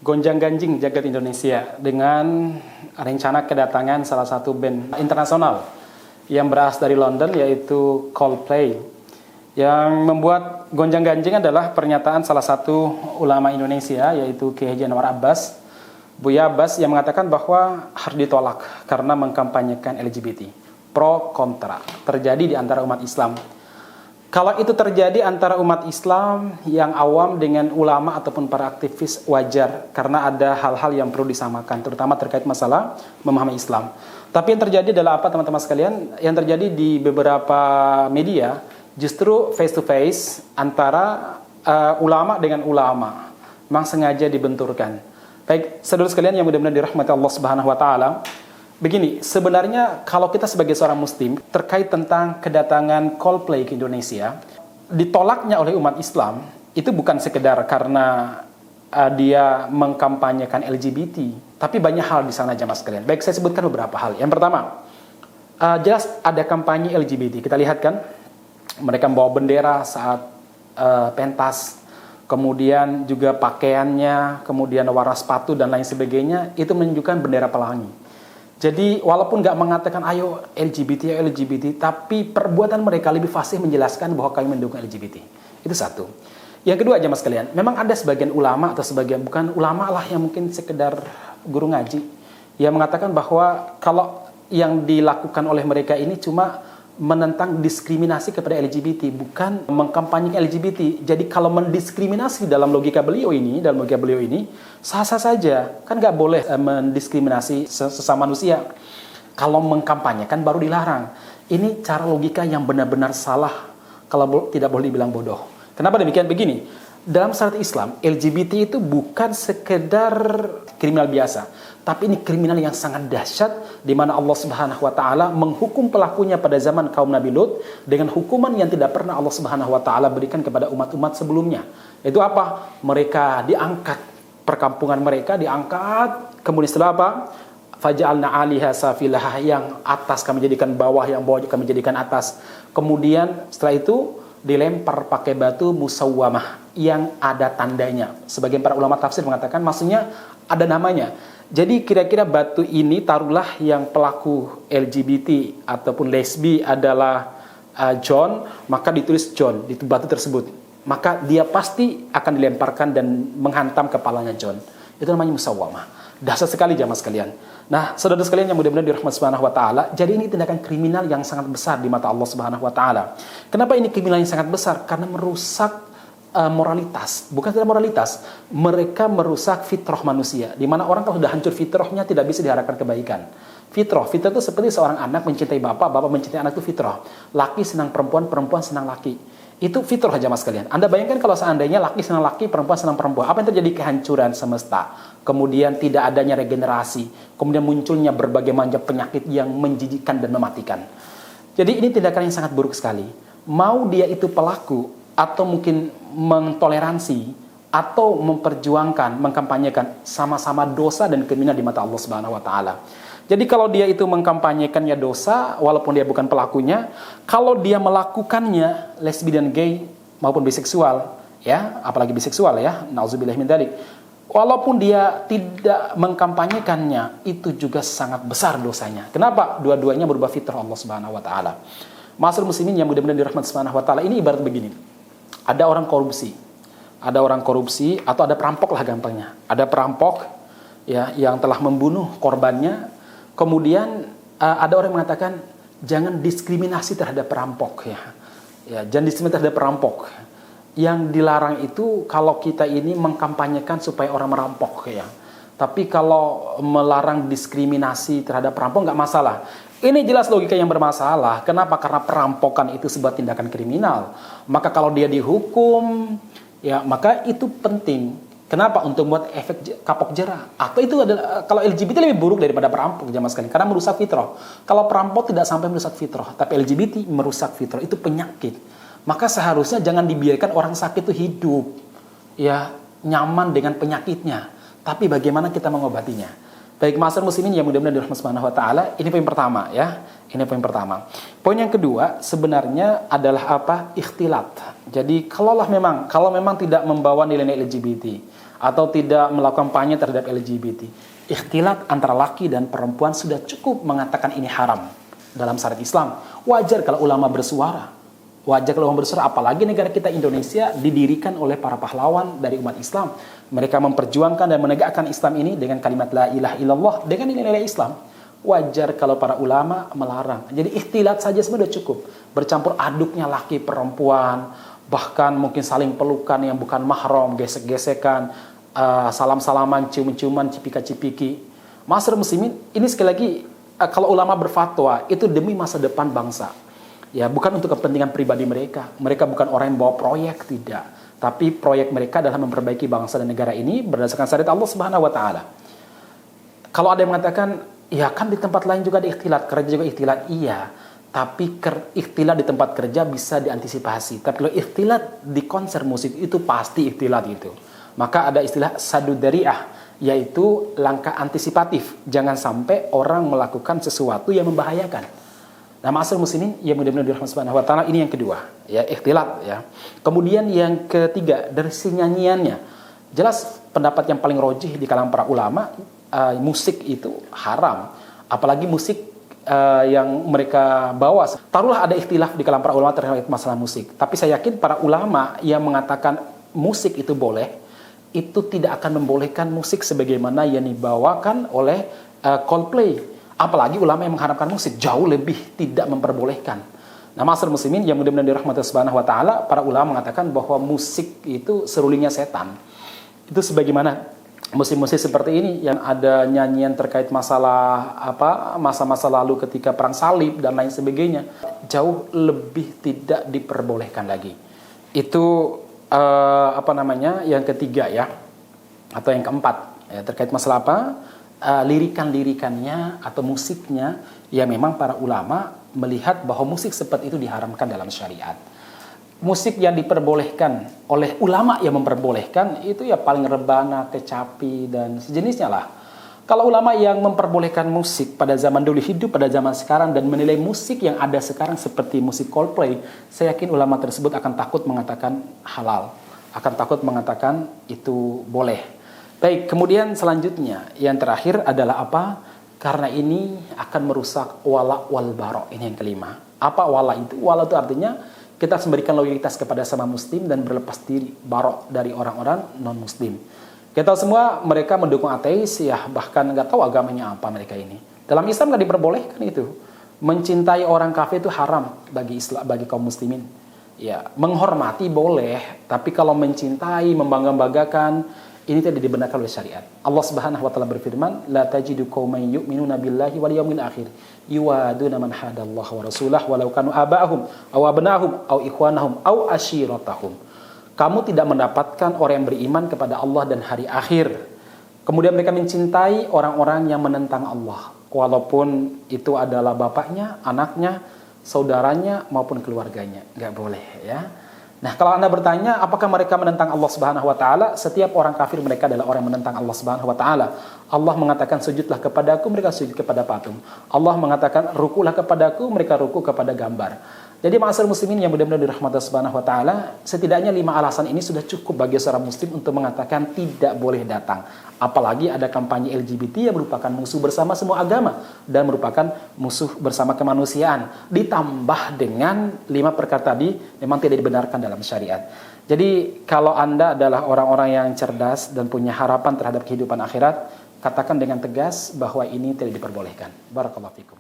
gonjang-ganjing jagat Indonesia dengan rencana kedatangan salah satu band internasional yang berasal dari London, yaitu Coldplay. Yang membuat gonjang-ganjing adalah pernyataan salah satu ulama Indonesia, yaitu Kiai Haji Anwar Abbas, Buya Abbas, yang mengatakan bahwa harus ditolak karena mengkampanyekan LGBT. Pro kontra terjadi di antara umat Islam. Kalau itu terjadi antara umat Islam yang awam dengan ulama ataupun para aktivis, wajar, karena ada hal-hal yang perlu disamakan, terutama terkait masalah memahami Islam. Tapi yang terjadi adalah apa, teman-teman sekalian? Yang terjadi di beberapa media justru face to face antara ulama dengan ulama, memang sengaja dibenturkan. Baik, saudara sekalian yang mudah-mudahan dirahmati Allah Subhanahu wa taala. Begini, sebenarnya kalau kita sebagai seorang muslim terkait tentang kedatangan Coldplay ke Indonesia, ditolaknya oleh umat Islam itu bukan sekedar karena dia mengkampanyekan LGBT, tapi banyak hal di sana, jamaah sekalian. Baik, saya sebutkan beberapa hal. Yang pertama, jelas ada kampanye LGBT. Kita lihat kan, mereka membawa bendera saat pentas, kemudian juga pakaiannya, kemudian warna sepatu dan lain sebagainya, itu menunjukkan bendera pelangi. Jadi walaupun nggak mengatakan ayo LGBT, ayo LGBT, tapi perbuatan mereka lebih fasih menjelaskan bahwa kami mendukung LGBT. Itu satu. Yang kedua, jemaah sekalian, memang ada sebagian ulama atau sebagian bukan ulama lah yang mungkin sekedar guru ngaji yang mengatakan bahwa kalau yang dilakukan oleh mereka ini cuma menentang diskriminasi kepada LGBT, bukan mengkampanyekan LGBT. Jadi kalau mendiskriminasi dalam logika beliau ini, sah-sah saja. Kan nggak boleh mendiskriminasi sesama manusia. Kalau mengkampanyekan baru dilarang. Ini cara logika yang benar-benar salah, kalau tidak boleh dibilang bodoh. Kenapa demikian? Begini, dalam syariat Islam, LGBT itu bukan sekedar kriminal biasa, tapi ini kriminal yang sangat dahsyat, di mana Allah Subhanahu wa taala menghukum pelakunya pada zaman kaum Nabi Lut dengan hukuman yang tidak pernah Allah Subhanahu wa taala berikan kepada umat-umat sebelumnya. Itu apa? Mereka diangkat, perkampungan mereka diangkat, kemudian setelah apa? Faja'alna 'aliha safilaha, yang atas kami jadikan bawah, yang bawah kami jadikan atas. Kemudian setelah itu dilempar pakai batu musawwamah yang ada tandanya. Sebagian para ulama tafsir mengatakan maksudnya ada namanya. Jadi kira-kira batu ini, taruhlah yang pelaku LGBT ataupun lesbi adalah John, maka ditulis John di batu tersebut. Maka dia pasti akan dilemparkan dan menghantam kepalanya John. Itu namanya musawwamah. Dasar sekali, jamaah sekalian. Nah, saudara sekalian yang mudah-mudahan dirahmati Subhanahu wa taala, jadi ini tindakan kriminal yang sangat besar di mata Allah Subhanahu wa taala. Kenapa ini kriminal yang sangat besar? Karena merusak moralitas, bukan tidak moralitas, mereka merusak fitrah manusia, di mana orang kalau sudah hancur fitrahnya tidak bisa diharapkan kebaikan. Fitrah itu seperti seorang anak mencintai bapak, bapak mencintai anak, itu fitrah. Laki senang perempuan, perempuan senang laki. Itu fitrah, jamaah sekalian. Anda bayangkan kalau seandainya laki senang laki, perempuan senang perempuan, apa yang terjadi? Kehancuran semesta. Kemudian tidak adanya regenerasi, kemudian munculnya berbagai macam penyakit yang menjijikkan dan mematikan. Jadi ini tindakan yang sangat buruk sekali. Mau dia itu pelaku atau mungkin mentoleransi atau memperjuangkan, mengkampanyekan, sama-sama dosa dan kriminal di mata Allah Subhanahu wa taala. Jadi kalau dia itu mengkampanyekannya dosa walaupun dia bukan pelakunya, kalau dia melakukannya, lesbi dan gay maupun biseksual, ya, apalagi biseksual ya, nauzubillahi min dzalik. Walaupun dia tidak mengkampanyekannya, itu juga sangat besar dosanya. Kenapa? Dua-duanya berubah fitrah Allah Subhanahu wa taala. Ma'asyiral muslimin yang mudah-mudahan dirahmati Subhanahu wa taala, ini ibarat begini. Ada orang korupsi atau ada perampok lah gampangnya. Ada perampok ya yang telah membunuh korbannya. Kemudian ada orang yang mengatakan jangan diskriminasi terhadap perampok ya. Ya, jangan diskriminasi terhadap perampok. Yang dilarang itu kalau kita ini mengkampanyekan supaya orang merampok ya. Tapi kalau melarang diskriminasi terhadap perampok nggak masalah. Ini jelas logika yang bermasalah. Kenapa? Karena perampokan itu sebuah tindakan kriminal. Maka kalau dia dihukum, ya maka itu penting. Kenapa? Untuk membuat efek kapok jera. Atau itu adalah, kalau LGBT lebih buruk daripada perampok, jamaah sekalian, karena merusak fitrah. Kalau perampok tidak sampai merusak fitrah, tapi LGBT merusak fitrah, itu penyakit. Maka seharusnya jangan dibiarkan orang sakit itu hidup, ya nyaman dengan penyakitnya. Tapi bagaimana kita mengobatinya? Baik, ma'asyiral muslimin yang mudah-mudahan dirahmati Subhanahu wa taala, ini poin pertama ya. Ini poin pertama. Poin yang kedua sebenarnya adalah apa? Ikhtilat. Jadi kalau memang tidak membawa nilai-nilai LGBT atau tidak melakukan kampanye terhadap LGBT. Ikhtilat antara laki dan perempuan sudah cukup mengatakan ini haram dalam syariat Islam. Wajar kalau ulama bersuara. Wajar kalau ulama bersuara, apalagi negara kita Indonesia didirikan oleh para pahlawan dari umat Islam. Mereka memperjuangkan dan menegakkan Islam ini dengan kalimat la ilaha illallah, dengan nilai-nilai Islam. Wajar kalau para ulama melarang. Jadi ikhtilat saja sebenarnya cukup. Bercampur aduknya laki perempuan, bahkan mungkin saling pelukan yang bukan mahram, gesek-gesekan, salam-salaman, cium-ciuman, cipika-cipiki. Masyarakat muslimin, ini sekali lagi kalau ulama berfatwa itu demi masa depan bangsa. Ya, bukan untuk kepentingan pribadi mereka. Mereka bukan orang yang bawa proyek, tidak. Tapi proyek mereka adalah memperbaiki bangsa dan negara ini berdasarkan syariat Allah Subhanahu wa taala. Kalau ada yang mengatakan, ya kan di tempat lain juga ada ikhtilat, kerja juga ikhtilat, iya. Tapi ikhtilat di tempat kerja bisa diantisipasi. Tapi kalau ikhtilat di konser musik itu pasti ikhtilat itu. Maka ada istilah sadud dzari'ah, yaitu langkah antisipatif. Jangan sampai orang melakukan sesuatu yang membahayakan. Nah, ma'asyiral muslimin yang mudah-mudahan dirahmati Subhanahu wa taala, ini yang kedua, ya, ikhtilat ya. Kemudian yang ketiga, dari si nyanyiannya. Jelas pendapat yang paling rojih di kalangan para ulama, musik itu haram. Apalagi musik yang mereka bawa. Taruhlah ada ikhtilaf di kalangan para ulama terkait masalah musik. Tapi saya yakin para ulama yang mengatakan musik itu boleh, itu tidak akan membolehkan musik sebagaimana yang dibawakan oleh Coldplay. Apalagi ulama yang mengharapkan musik jauh lebih tidak memperbolehkan. Nah, ma'asyiral muslimin yang mudah-mudahan dirahmati Subhanahu wa taala, para ulama mengatakan bahwa musik itu serulingnya setan. Itu sebagaimana musik-musik seperti ini yang ada nyanyian terkait masalah masa-masa lalu ketika perang salib dan lain sebagainya, jauh lebih tidak diperbolehkan lagi. Itu yang ketiga ya, atau yang keempat ya, terkait masalah lirikan-lirikannya atau musiknya, ya memang para ulama melihat bahwa musik seperti itu diharamkan dalam syariat. Musik yang diperbolehkan oleh ulama yang memperbolehkan itu ya paling rebana, kecapi dan sejenisnya lah. Kalau ulama yang memperbolehkan musik pada zaman dulu hidup pada zaman sekarang dan menilai musik yang ada sekarang seperti musik Coldplay, saya yakin ulama tersebut akan takut mengatakan halal, akan takut mengatakan itu boleh. Baik, kemudian selanjutnya yang terakhir adalah apa? Karena ini akan merusak wala wal bara. Ini yang kelima. Apa wala itu? Wala itu artinya kita harus memberikan loyalitas kepada sama muslim dan berlepas diri bara dari orang-orang non muslim. Kita semua mereka mendukung ateis ya, bahkan nggak tahu agamanya apa mereka ini. Dalam Islam nggak diperbolehkan itu. Mencintai orang kafir itu haram bagi bagi kaum muslimin. Ya, menghormati boleh, tapi kalau mencintai, membangga-banggakan, ini tidak dibenarkan oleh syariat. Allah Subhanahu wa taala berfirman, "La tajidu qauman yu'minuna billahi wal yawmil akhir yuwaduna man hadallaha wa rasulahu walau kanu aba'ahum aw abna'ahum aw ikhwanahum aw ashiratahum." Kamu tidak mendapatkan orang yang beriman kepada Allah dan hari akhir. Kemudian mereka mencintai orang-orang yang menentang Allah, walaupun itu adalah bapaknya, anaknya, saudaranya maupun keluarganya. Enggak boleh ya. Nah, kalau Anda bertanya, apakah mereka menentang Allah Subhanahu wa taala? Setiap orang kafir mereka adalah orang yang menentang Allah Subhanahu wa taala. Allah mengatakan sujudlah kepadaku, mereka sujud kepada patung. Allah mengatakan rukulah kepadaku, mereka ruku kepada gambar. Jadi ma'asyiral muslimin yang mudah-mudahan dirahmati Subhanahu wa taala, setidaknya 5 alasan ini sudah cukup bagi seorang muslim untuk mengatakan tidak boleh datang. Apalagi ada kampanye LGBT yang merupakan musuh bersama semua agama dan merupakan musuh bersama kemanusiaan. Ditambah dengan 5 perkara tadi memang tidak dibenarkan dalam syariat. Jadi kalau Anda adalah orang-orang yang cerdas dan punya harapan terhadap kehidupan akhirat, katakan dengan tegas bahwa ini tidak diperbolehkan. Barakallahu fikum.